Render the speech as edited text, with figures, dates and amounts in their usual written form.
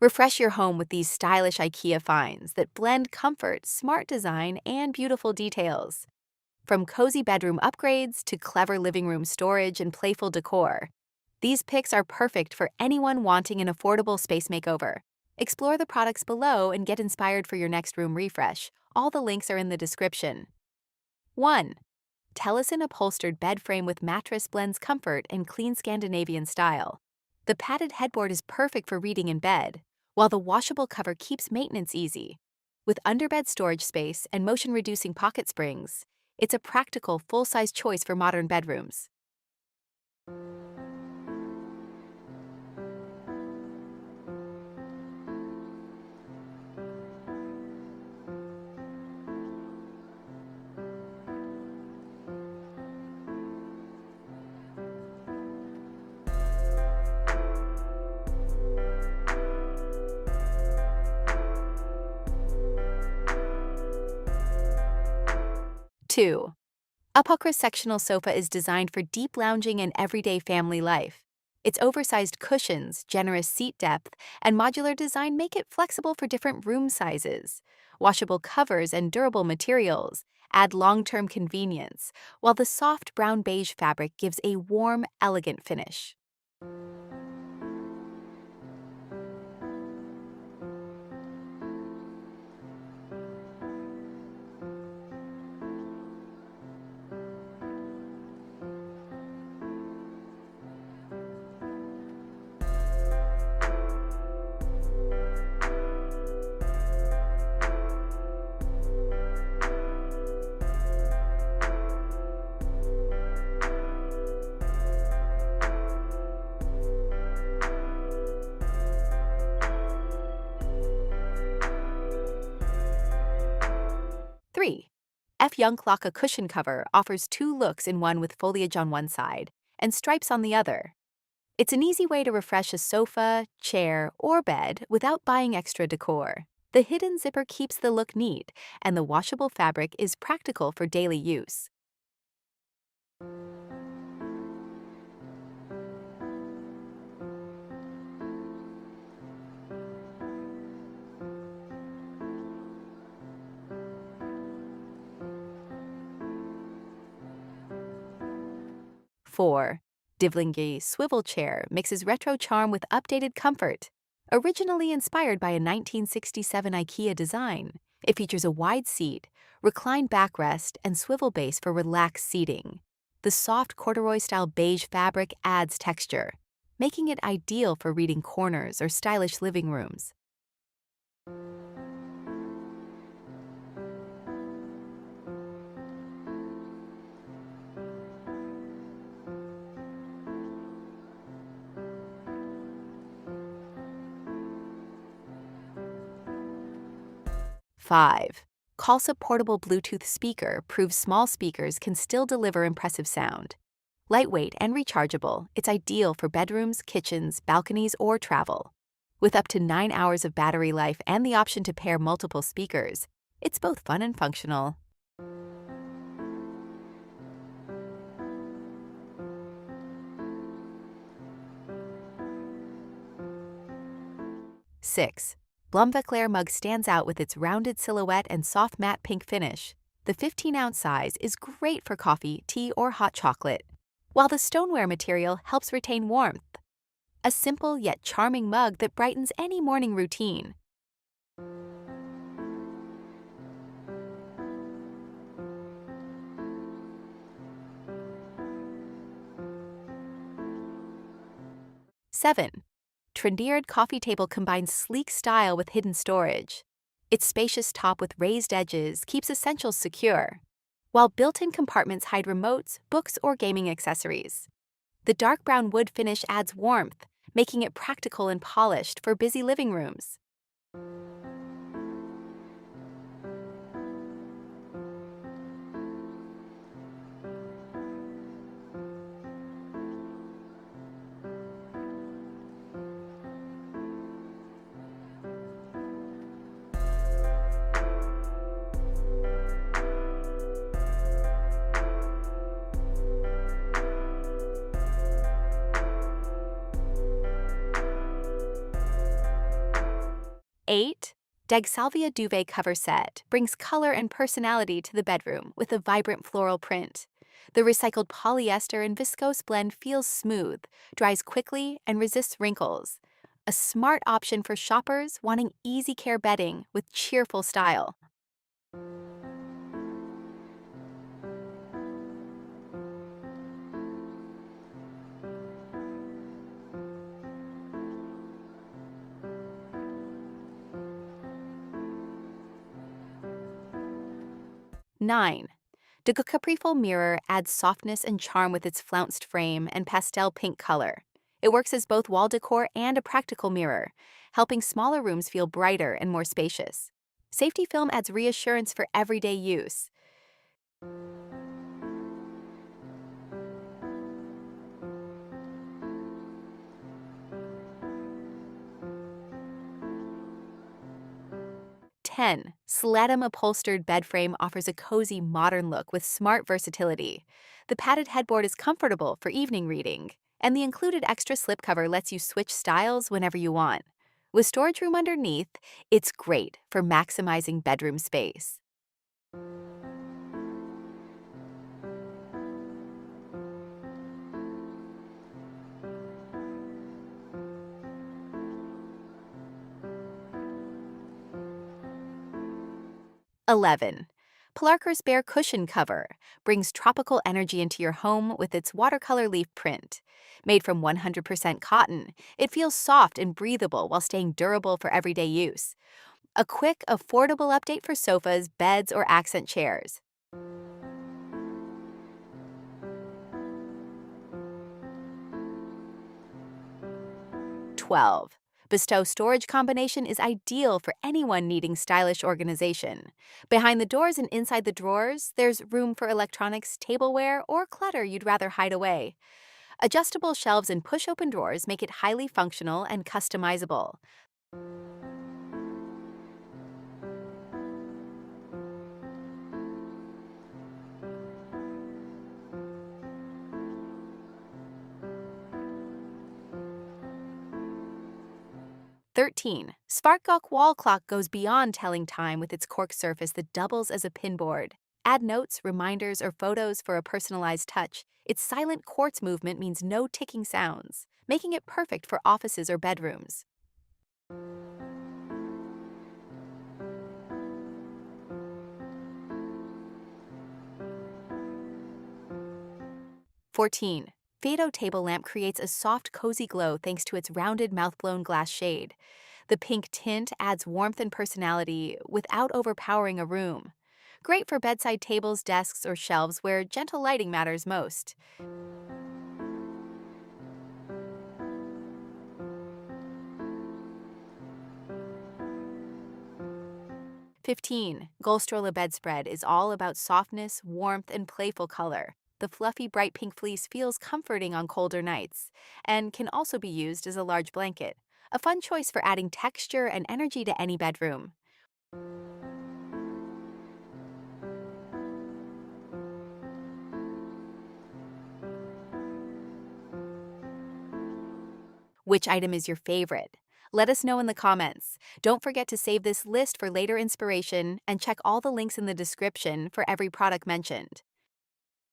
Refresh your home with these stylish IKEA finds that blend comfort, smart design, and beautiful details. From cozy bedroom upgrades to clever living room storage and playful decor, these picks are perfect for anyone wanting an affordable space makeover. Explore the products below and get inspired for your next room refresh. All the links are in the description. 1. TÄLLÅSEN upholstered bed frame with mattress blends comfort and clean Scandinavian style. The padded headboard is perfect for reading in bed, while the washable cover keeps maintenance easy. With underbed storage space and motion-reducing pocket springs, it's a practical, full-size choice for modern bedrooms. 2. UPPÅKRA sectional sofa is designed for deep lounging and everyday family life. Its oversized cushions, generous seat depth, and modular design make it flexible for different room sizes. Washable covers and durable materials add long-term convenience, while the soft brown beige fabric gives a warm, elegant finish. 3. FJUNKLOCKA cushion cover offers 2 looks in one with foliage on one side and stripes on the other. It's an easy way to refresh a sofa, chair, or bed without buying extra decor. The hidden zipper keeps the look neat, and the washable fabric is practical for daily use. 4. DYVLINGE swivel chair mixes retro charm with updated comfort. Originally inspired by a 1967 IKEA design, it features a wide seat, reclined backrest, and swivel base for relaxed seating. The soft corduroy-style beige fabric adds texture, making it ideal for reading corners or stylish living rooms. 5. CALSA portable Bluetooth speaker proves small speakers can still deliver impressive sound. Lightweight and rechargeable, it's ideal for bedrooms, kitchens, balconies, or travel. With up to 9 hours of battery life and the option to pair multiple speakers, it's both fun and functional. 6. Blomvecklair mug stands out with its rounded silhouette and soft matte pink finish. The 15-ounce size is great for coffee, tea, or hot chocolate, while the stoneware material helps retain warmth. A simple yet charming mug that brightens any morning routine. 7. Trendyard coffee table combines sleek style with hidden storage. Its spacious top with raised edges keeps essentials secure, while built-in compartments hide remotes, books, or gaming accessories. The dark brown wood finish adds warmth, making it practical and polished for busy living rooms. 8. Salvia duvet cover set brings color and personality to the bedroom with a vibrant floral print. The recycled polyester and viscose blend feels smooth, dries quickly, and resists wrinkles. A smart option for shoppers wanting easy care bedding with cheerful style. 9. The Caprifol mirror adds softness and charm with its flounced frame and pastel pink color. It works as both wall decor and a practical mirror, helping smaller rooms feel brighter and more spacious. Safety film adds reassurance for everyday use. 10. Sledum upholstered bed frame offers a cozy, modern look with smart versatility. The padded headboard is comfortable for evening reading, and the included extra slipcover lets you switch styles whenever you want. With storage room underneath, it's great for maximizing bedroom space. 11. Plarker's Bear Cushion Cover brings tropical energy into your home with its watercolor leaf print. Made from 100% cotton, it feels soft and breathable while staying durable for everyday use. A quick, affordable update for sofas, beds, or accent chairs. 12. Bestow storage combination is ideal for anyone needing stylish organization. Behind the doors and inside the drawers, there's room for electronics, tableware, or clutter you'd rather hide away. Adjustable shelves and push-open drawers make it highly functional and customizable. 13. Sparkgawk wall clock goes beyond telling time with its cork surface that doubles as a pinboard. Add notes, reminders, or photos for a personalized touch. Its silent quartz movement means no ticking sounds, making it perfect for offices or bedrooms. 14. Fado table lamp creates a soft, cozy glow thanks to its rounded mouth-blown glass shade. The pink tint adds warmth and personality without overpowering a room. Great for bedside tables, desks, or shelves where gentle lighting matters most. 15. Golstrola bedspread is all about softness, warmth, and playful color. The fluffy, bright pink fleece feels comforting on colder nights and can also be used as a large blanket. A fun choice for adding texture and energy to any bedroom. 'Which item is your favorite? Let us know in the comments. Don't forget to save this list for later inspiration and check all the links in the description for every product mentioned.